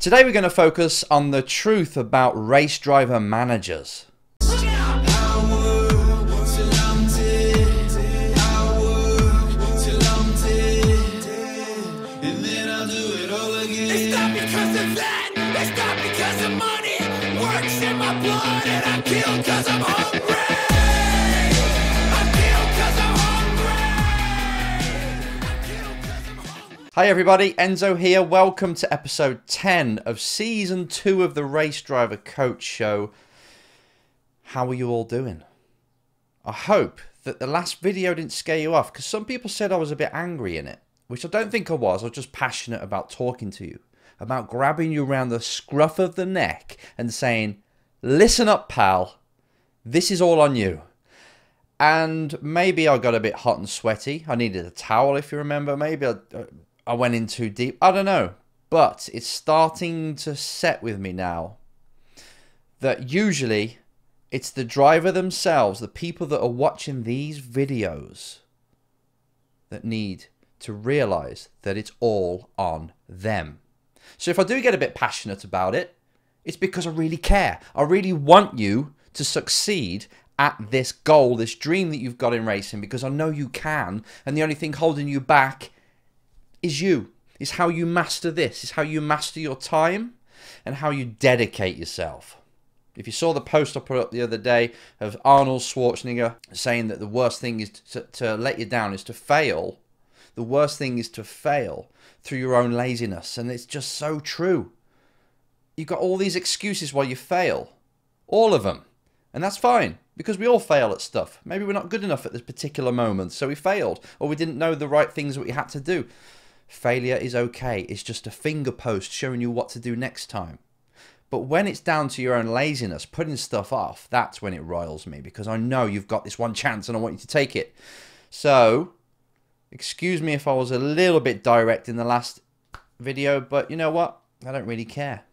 Today we're going to focus on the truth about race driver managers. Hi everybody, Enzo here. Welcome to episode 10 of season 2 of the Race Driver Coach Show. How are you all doing? I hope that the last video didn't scare you off, because some people said I was a bit angry in it, which I don't think I was. I was just passionate about talking to you, about grabbing you around the scruff of the neck and saying, listen up pal, this is all on you. And maybe I got a bit hot and sweaty. I needed a towel, if you remember. Maybe I went in too deep. I don't know. But it's starting to set with me now that usually it's the driver themselves, the people that are watching these videos, that need to realize that it's all on them. So if I do get a bit passionate about it, it's because I really care. I really want you to succeed at this goal, this dream that you've got in racing, because I know you can. And the only thing holding you back is you. Is how you master this. Is how you master your time and how you dedicate yourself. If you saw the post I put up the other day of Arnold Schwarzenegger saying that the worst thing is to let you down is to fail. The worst thing is to fail through your own laziness. And it's just so true. You've got all these excuses why you fail. All of them. And that's fine, because we all fail at stuff. Maybe we're not good enough at this particular moment, so we failed. Or we didn't know the right things that we had to do. Failure is okay. It's just a finger post showing you what to do next time. But when it's down to your own laziness, putting stuff off, that's when it riles me, because I know you've got this one chance and I want you to take it. So, excuse me if I was a little bit direct in the last video, but you know what? I don't really care.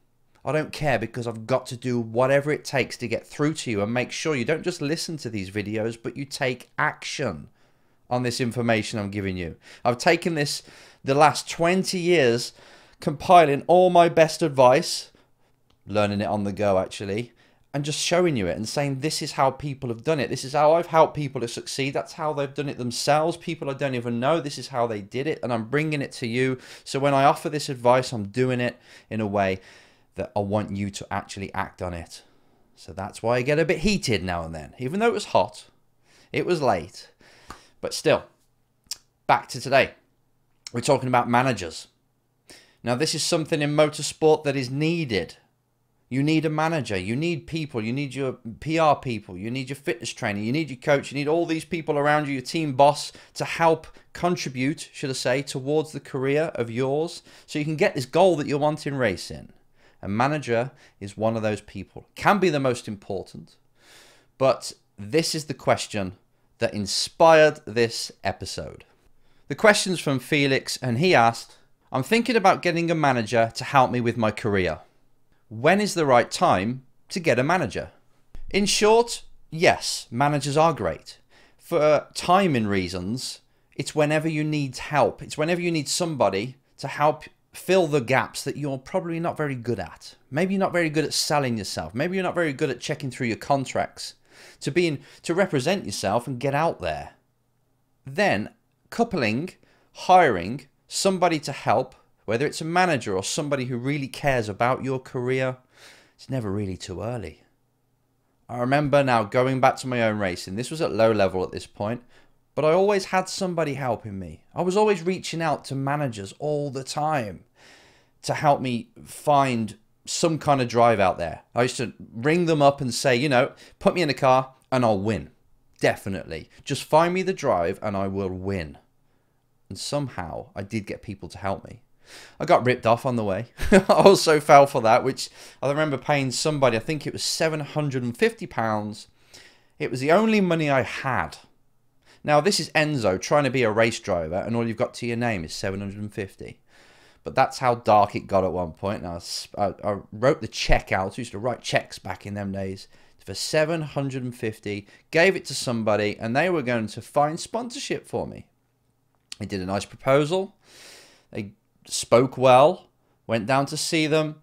I don't care, because I've got to do whatever it takes to get through to you and make sure you don't just listen to these videos, but you take action on this information I'm giving you. I've taken this the last 20 years, compiling all my best advice, learning it on the go actually, and just showing you it and saying this is how people have done it. This is how I've helped people to succeed. That's how they've done it themselves. People I don't even know, this is how they did it, and I'm bringing it to you. So when I offer this advice, I'm doing it in a way that I want you to actually act on it. So that's why I get a bit heated now and then, even though it was hot, it was late, but still. Back to today. We're talking about managers. Now this is something in motorsport that is needed. You need a manager, you need people, you need your PR people, you need your fitness trainer, you need your coach, you need all these people around you, your team boss, to help contribute, should I say, towards the career of yours, so you can get this goal that you want in racing. A manager is one of those people. Can be the most important, but this is the question that inspired this episode. The question's from Felix, and he asked, I'm thinking about getting a manager to help me with my career. When is the right time to get a manager? In short, yes, managers are great. For timing reasons, it's whenever you need help. It's whenever you need somebody to help fill the gaps that you're probably not very good at. Maybe you're not very good at selling yourself. Maybe you're not very good at checking through your contracts, to represent yourself and get out there. Then hiring somebody to help, whether it's a manager or somebody who really cares about your career, it's never really too early. I remember now going back to my own racing. This was at low level at this point, but I always had somebody helping me. I was always reaching out to managers all the time to help me find some kind of drive out there. I used to ring them up and say, you know, put me in a car and I'll win. Definitely. Just find me the drive and I will win. And somehow I did get people to help me. I got ripped off on the way. I also fell for that, which I remember paying somebody, I think it was £750. It was the only money I had. Now this is Enzo trying to be a race driver, and all you've got to your name is 750. But that's how dark it got at one point. Now I wrote the check out. I used to write checks back in them days for 750, gave it to somebody, and they were going to find sponsorship for me. They did a nice proposal. They spoke well, went down to see them,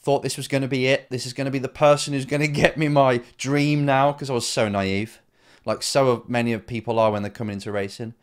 Thought this was going to be it. This is going to be the person who's going to get me my dream now, because I was so naive, like so many of people are when they're coming into racing.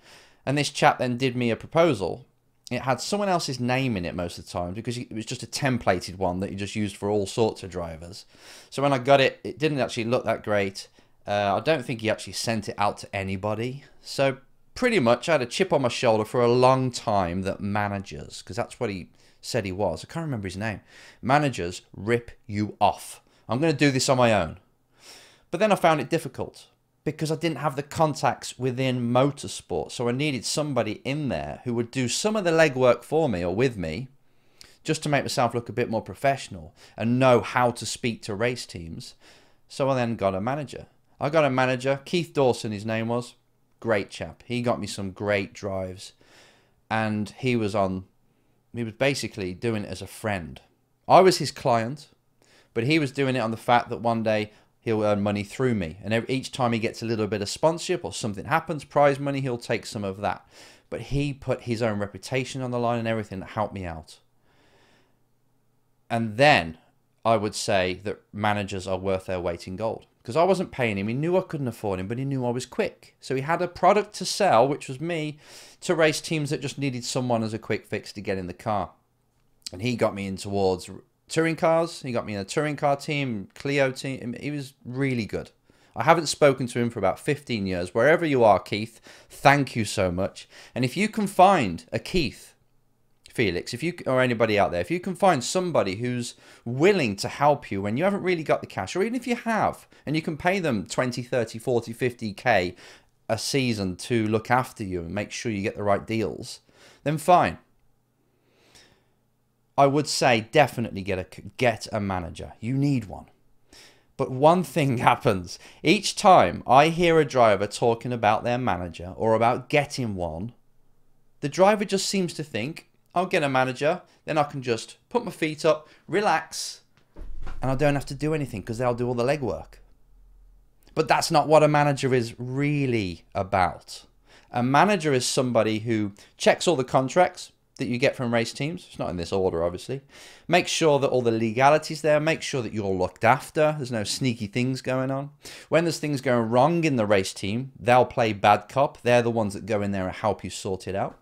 And this chap then did me a proposal. It had someone else's name in it most of the time, because it was just a templated one that you just used for all sorts of drivers. So when I got it, it didn't actually look that great. I don't think he actually sent it out to anybody. So pretty much I had a chip on my shoulder for a long time that managers, because that's what he said he was. I can't remember his name. Managers rip you off. I'm going to do this on my own. But then I found it difficult, because I didn't have the contacts within motorsport. So I needed somebody in there who would do some of the legwork for me or with me, just to make myself look a bit more professional and know how to speak to race teams. So I then got a manager. I got a manager, Keith Dawson his name was. Great chap. He got me some great drives. And he was basically doing it as a friend. I was his client, but he was doing it on the fact that one day he'll earn money through me. And each time he gets a little bit of sponsorship or something happens, prize money, he'll take some of that. But he put his own reputation on the line and everything to help me out. And then I would say that managers are worth their weight in gold. Because I wasn't paying him. He knew I couldn't afford him, but he knew I was quick. So he had a product to sell, which was me, to race teams that just needed someone as a quick fix to get in the car. And he got me in towards touring cars. He got me in a touring car team, Clio team. He was really good. I haven't spoken to him for about 15 years. Wherever you are, Keith, thank you so much. And if you can find a Keith, Felix, or anybody out there, if you can find somebody who's willing to help you when you haven't really got the cash, or even if you have, and you can pay them 20, 30, 40, 50K a season to look after you and make sure you get the right deals, then fine. I would say definitely get a manager. You need one. But one thing happens. Each time I hear a driver talking about their manager or about getting one, the driver just seems to think, I'll get a manager, then I can just put my feet up, relax, and I don't have to do anything because they'll do all the legwork. But that's not what a manager is really about. A manager is somebody who checks all the contracts that you get from race teams. It's not in this order, obviously. Make sure that all the legality's there. Make sure that you're looked after. There's no sneaky things going on. When there's things going wrong in the race team, they'll play bad cop. They're the ones that go in there and help you sort it out.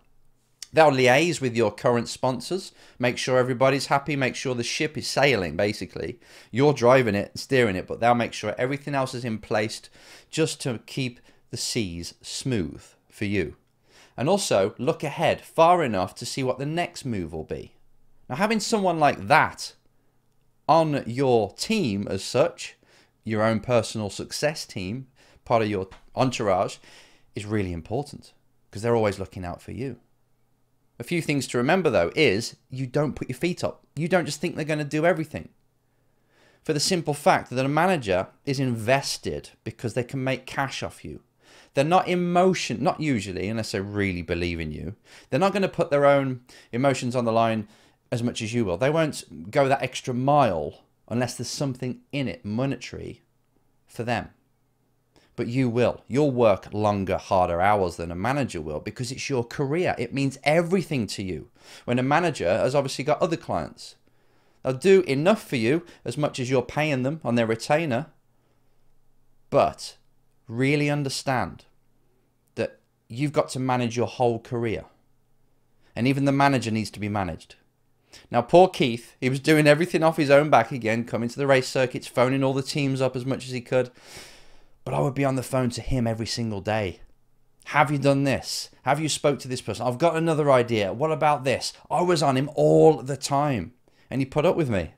They'll liaise with your current sponsors, make sure everybody's happy, make sure the ship is sailing, basically. You're driving it, steering it, but they'll make sure everything else is in place just to keep the seas smooth for you. And also, look ahead far enough to see what the next move will be. Now, having someone like that on your team as such, your own personal success team, part of your entourage, is really important because they're always looking out for you. A few things to remember, though, is you don't put your feet up. You don't just think they're going to do everything. For the simple fact that a manager is invested because they can make cash off you. They're not not usually, unless they really believe in you. They're not going to put their own emotions on the line as much as you will. They won't go that extra mile unless there's something in it, monetary, for them. But you will. You'll work longer, harder hours than a manager will because it's your career. It means everything to you. When a manager has obviously got other clients. They'll do enough for you as much as you're paying them on their retainer. But really understand that you've got to manage your whole career. And even the manager needs to be managed. Now, poor Keith, he was doing everything off his own back again, coming to the race circuits, phoning all the teams up as much as he could. But I would be on the phone to him every single day. Have you done this? Have you spoke to this person? I've got another idea. What about this? I was on him all the time. And he put up with me.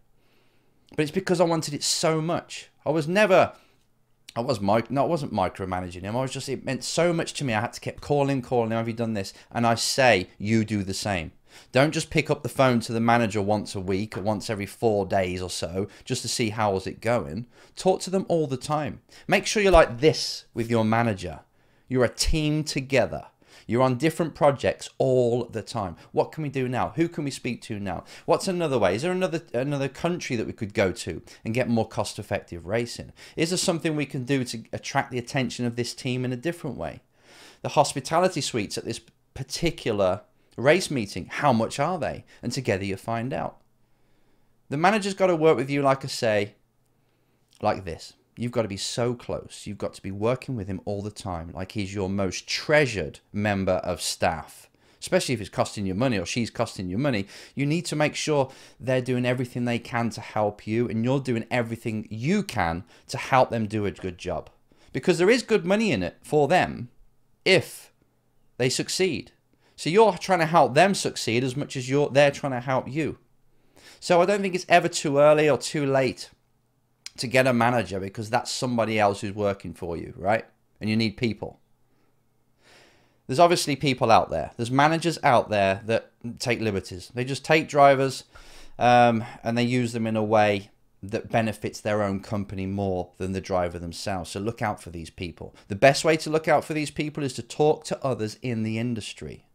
But it's because I wanted it so much. I wasn't micromanaging him. It meant so much to me. I had to keep calling, have you done this? And I say, you do the same. Don't just pick up the phone to the manager once a week or once every 4 days or so just to see how is it going. Talk to them all the time. Make sure you're like this with your manager. You're a team together. You're on different projects all the time. What can we do now? Who can we speak to now? What's another way? Is there another country that we could go to and get more cost-effective racing? Is there something we can do to attract the attention of this team in a different way? The hospitality suites at this particular race meeting, how much are they? And together you find out. The manager's got to work with you, like I say, like this. You've got to be so close. You've got to be working with him all the time, like he's your most treasured member of staff. Especially if it's costing you money or she's costing you money, you need to make sure they're doing everything they can to help you and you're doing everything you can to help them do a good job. Because there is good money in it for them if they succeed. So you're trying to help them succeed as much as they're trying to help you. So I don't think it's ever too early or too late to get a manager, because that's somebody else who's working for you, right? And you need people. There's obviously people out there. There's managers out there that take liberties. They just take drivers and they use them in a way that benefits their own company more than the driver themselves. So look out for these people. The best way to look out for these people is to talk to others in the industry.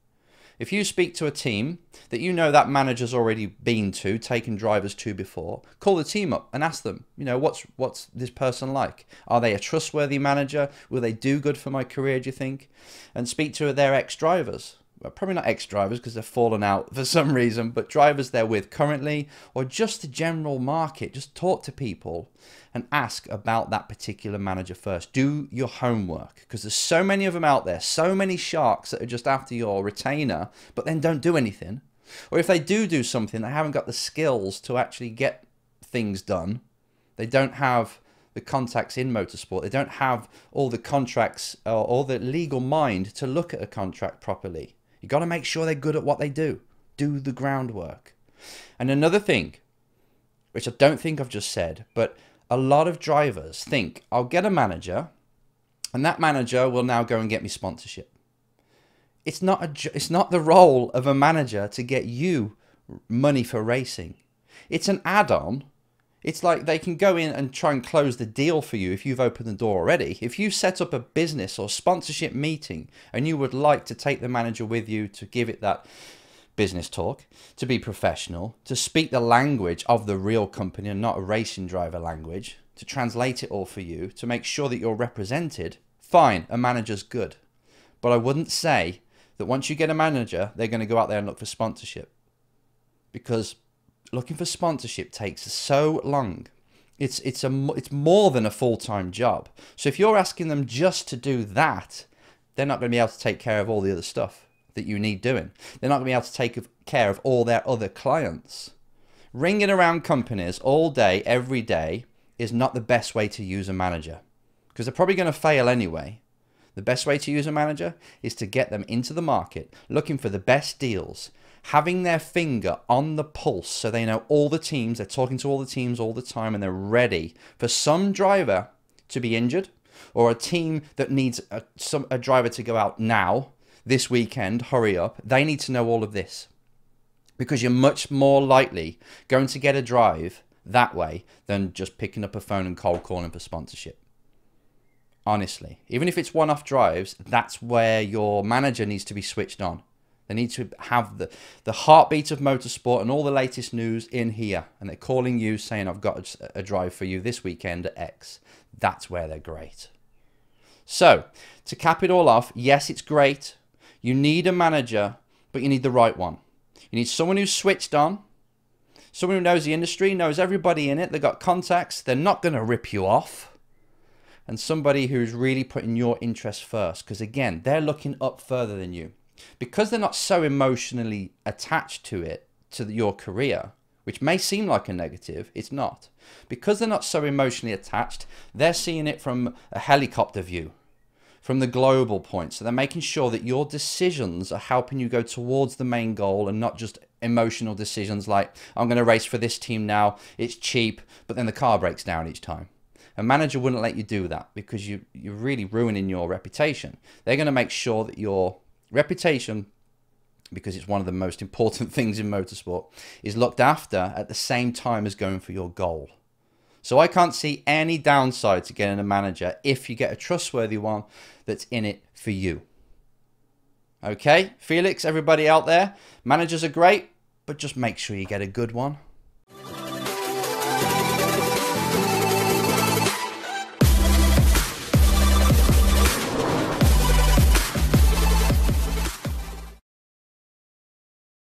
If you speak to a team that you know that manager's already been to, taken drivers to before, call the team up and ask them, you know, what's this person like? Are they a trustworthy manager? Will they do good for my career, do you think? And speak to their ex-drivers. Well, probably not ex-drivers because they've fallen out for some reason, but drivers they're with currently, or just the general market. Just talk to people and ask about that particular manager first. Do your homework, because there's so many of them out there, so many sharks that are just after your retainer, but then don't do anything. Or if they do something, they haven't got the skills to actually get things done. They don't have the contacts in motorsport. They don't have all the contracts or the legal mind to look at a contract properly. You got to make sure they're good at what they do. Do the groundwork. And another thing, which I don't think I've just said, but a lot of drivers think, I'll get a manager and that manager will now go and get me sponsorship. It's not the role of a manager to get you money for racing. It's an add-on. It's like they can go in and try and close the deal for you if you've opened the door already. If you set up a business or sponsorship meeting and you would like to take the manager with you to give it that business talk, to be professional, to speak the language of the real company and not a racing driver language, to translate it all for you, to make sure that you're represented, fine, a manager's good. But I wouldn't say that once you get a manager, they're going to go out there and look for sponsorship. Because looking for sponsorship takes so long. It's more than a full-time job. So if you're asking them just to do that, they're not going to be able to take care of all the other stuff that you need doing. They're not going to be able to take care of all their other clients. Ringing around companies all day, every day, is not the best way to use a manager, because they're probably going to fail anyway. The best way to use a manager is to get them into the market, looking for the best deals, having their finger on the pulse so they know all the teams, they're talking to all the teams all the time, and they're ready for some driver to be injured or a team that needs a driver to go out now, this weekend, hurry up. They need to know all of this, because you're much more likely going to get a drive that way than just picking up a phone and cold calling for sponsorship. Honestly, even if it's one-off drives, that's where your manager needs to be switched on. They need to have the heartbeat of motorsport and all the latest news in here. And they're calling you saying, I've got a drive for you this weekend at X. That's where they're great. So, to cap it all off, yes, it's great. You need a manager, but you need the right one. You need someone who's switched on, someone who knows the industry, knows everybody in it, they've got contacts, they're not going to rip you off, and somebody who's really putting your interests first, because again, they're looking up further than you. Because they're not so emotionally attached to it, to your career, which may seem like a negative, it's not. Because they're not so emotionally attached, they're seeing it from a helicopter view, from the global point. So they're making sure that your decisions are helping you go towards the main goal and not just emotional decisions like, I'm going to race for this team now, it's cheap, but then the car breaks down each time. A manager wouldn't let you do that, because you're really ruining your reputation. They're going to make sure that your reputation, because it's one of the most important things in motorsport, is looked after at the same time as going for your goal. So I can't see any downside to getting a manager if you get a trustworthy one that's in it for you. Okay, Felix, everybody out there, managers are great, but just make sure you get a good one.